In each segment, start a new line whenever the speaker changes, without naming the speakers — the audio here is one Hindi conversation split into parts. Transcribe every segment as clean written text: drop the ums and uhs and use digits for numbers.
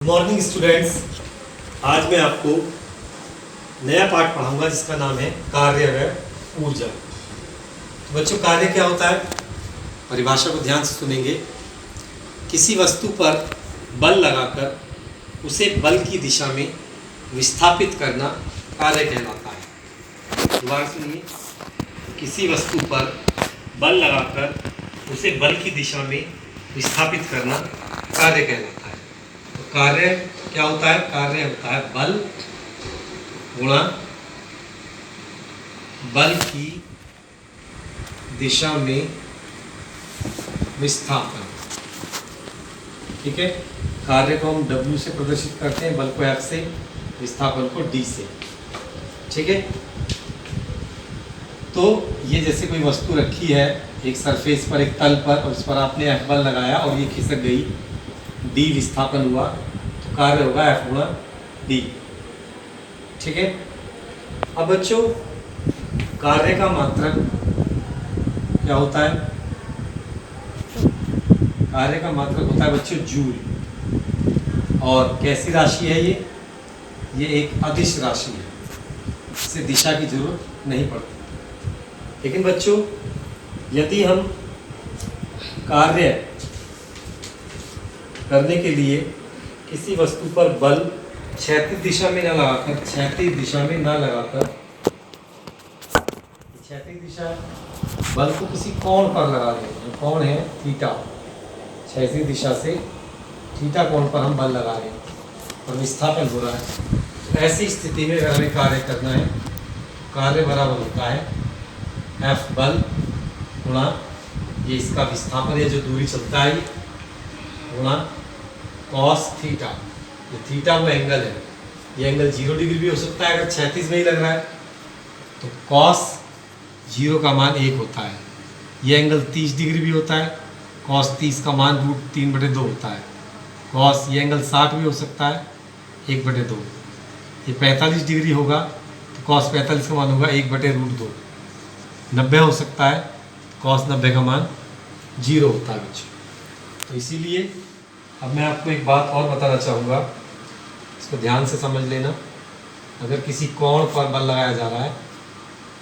मॉर्निंग स्टूडेंट्स, आज मैं आपको नया पाठ पढ़ाऊंगा जिसका नाम है कार्य व ऊर्जा। तो बच्चों, कार्य क्या होता है? परिभाषा को ध्यान से सुनेंगे। किसी वस्तु पर बल लगाकर उसे बल की दिशा में विस्थापित करना कार्य कहलाता है। दोबारा सुनिए, किसी वस्तु पर बल लगाकर उसे बल की दिशा में विस्थापित करना कार्य कहलाता है। कार्य क्या होता है? कार्य होता है बल गुणा बल की दिशा में विस्थापन। ठीक है, कार्य को हम W से प्रदर्शित करते हैं, बल को F से, विस्थापन को D से। ठीक है, तो ये जैसे कोई वस्तु रखी है एक सरफेस पर, एक तल पर, और उस पर आपने F बल लगाया और ये खिसक गई, D विस्थापन हुआ, तो कार्य होगा F गुणा D। ठीक है, अब बच्चों, कार्य का मात्रक क्या होता है? कार्य का मात्रक होता है बच्चों जूल। और कैसी राशि है ये? ये एक अदिश राशि है, इससे दिशा की जरूरत नहीं पड़ती। लेकिन बच्चों, यदि हम कार्य करने के लिए किसी वस्तु पर बल क्षैतिज दिशा में न लगाकर, क्षैतिज दिशा बल को किसी कोण पर लगा दें, जो कोण है थीटा, क्षैतिज दिशा से थीटा कोण पर हम बल लगा रहे हैं और विस्थापन हो रहा है। तो ऐसी स्थिति में अगर हमें कार्य करना है, कार्य बराबर होता है F बल गुणा ये इसका विस्थापन है, जो दूरी चलता है, गुणा कॉस थीटा। ये थीटा वो एंगल है, ये एंगल 0 डिग्री भी हो सकता है अगर क्षैतिज में ही लग रहा है, तो कॉस 0 का मान 1 होता है। ये एंगल 30 डिग्री भी होता है, कॉस 30 का मान √3/2 होता है। कॉस ये एंगल 60 भी हो सकता है, 1/2। ये 45 डिग्री होगा तो कॉस 45 का मान होगा 1/√2। 90 हो सकता है, कॉस 90 का मान 0 होता है बच्चों। तो इसीलिए अब मैं आपको एक बात और बताना चाहूँगा, इसको ध्यान से समझ लेना। अगर किसी कोण पर बल लगाया जा रहा है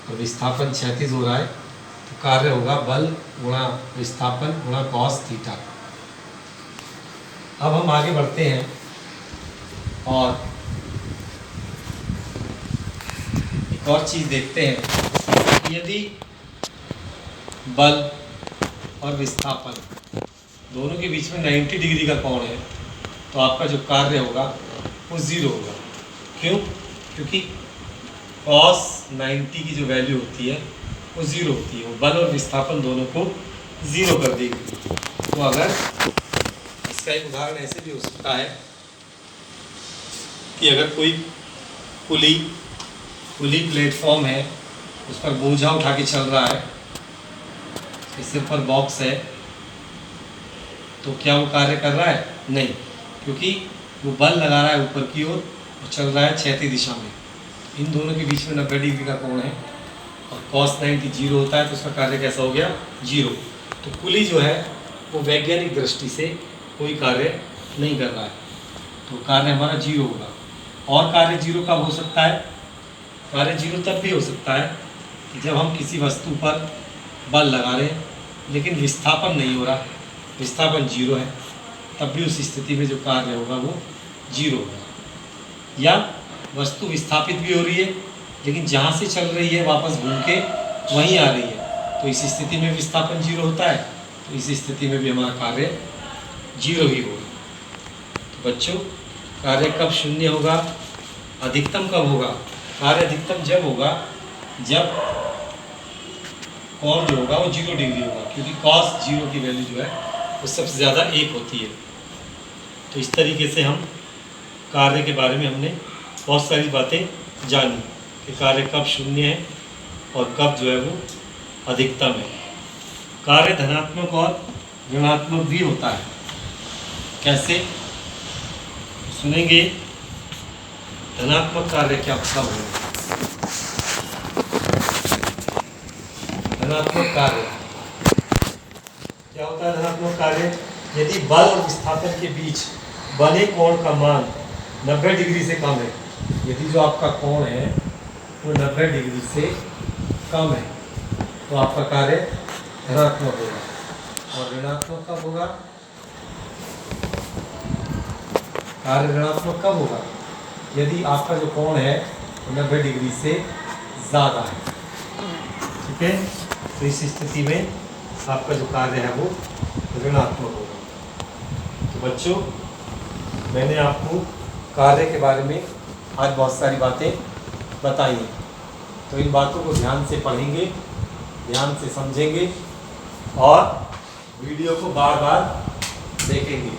और विस्थापन क्षैतिज हो रहा है, तो कार्य होगा बल गुणा विस्थापन गुणा कॉस थीटा। अब हम आगे बढ़ते हैं और एक और चीज़ देखते हैं। यदि बल और विस्थापन दोनों के बीच में 90 डिग्री का कोण है, तो आपका जो कार्य होगा वो 0 होगा। क्यों? क्योंकि cos 90 की जो वैल्यू होती है वो 0 होती है, वो बल और विस्थापन दोनों को 0 कर देगी। तो अगर इसका एक उदाहरण ऐसे भी हो सकता है कि अगर कोई पुली प्लेटफॉर्म है, उस पर बोझा उठा के चल रहा है, इसके ऊपर बॉक्स है, तो क्या वो कार्य कर रहा है? नहीं, क्योंकि वो बल लगा रहा है ऊपर की ओर और चल रहा है क्षैतिज दिशा में। इन दोनों के बीच में 90 डिग्री का कोण है और cos 90 0 होता है, तो उसका कार्य कैसा हो गया? 0। तो पुली जो है वो वैज्ञानिक दृष्टि से कोई कार्य नहीं कर रहा है, तो कार्य हमारा 0 होगा। और कार्य 0 कब हो सकता है? कार्य 0 तब भी हो सकता है कि जब हम किसी वस्तु पर बल लगा रहे हैं लेकिन विस्थापन नहीं हो रहा, विस्थापन 0 है, तब भी उस स्थिति में जो कार्य होगा वो 0 होगा। या वस्तु विस्थापित भी हो रही है लेकिन जहाँ से चल रही है वापस घूम के वहीं आ रही है, तो इस स्थिति में विस्थापन 0 होता है, तो इस स्थिति में भी हमारा कार्य 0 ही होगा। तो बच्चों, कार्य कब शून्य होगा? अधिकतम कब होगा? कार्य अधिकतम जब होगा जब कोण जो होगा वो 0 डिग्री होगा, क्योंकि cos 0 की वैल्यू जो है वो सबसे ज़्यादा 1 होती है। तो इस तरीके से हम कार्य के बारे में हमने बहुत सारी बातें जानी कि कार्य कब शून्य है और कब जो है वो अधिकतम है। कार्य धनात्मक और ऋणात्मक भी होता है। कैसे? सुनेंगे। धनात्मक कार्य क्या कब है? धनात्मक कार्य क्या होता है? धनात्मक कार्य यदि बल और विस्थापन के बीच बने कोण का मान 90 डिग्री से कम है, यदि जो आपका कोण है वो 90 डिग्री से कम है तो आपका कार्य धनात्मक होगा। और ऋणात्मक कब होगा? कार्य ऋणात्मक कब होगा? यदि आपका जो कोण है वो 90 डिग्री से ज़्यादा है। ठीक है, तो इस स्थिति में आपका जो कार्य है वो ऋणात्मक होगा। तो बच्चों, मैंने आपको कार्य के बारे में आज बहुत सारी बातें बताई हैं, तो इन बातों को ध्यान से पढ़ेंगे, ध्यान से समझेंगे और वीडियो को बार बार देखेंगे।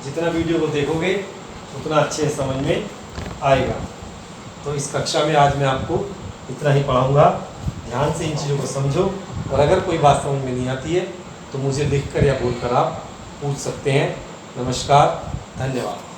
जितना वीडियो को देखोगे उतना अच्छे से समझ में आएगा। तो इस कक्षा में आज मैं आपको इतना ही पढ़ाऊँगा। ध्यान से इन चीज़ों को समझो और अगर कोई बात समझ में नहीं आती है तो मुझे लिखकर या बोलकर आप पूछ सकते हैं। नमस्कार, धन्यवाद।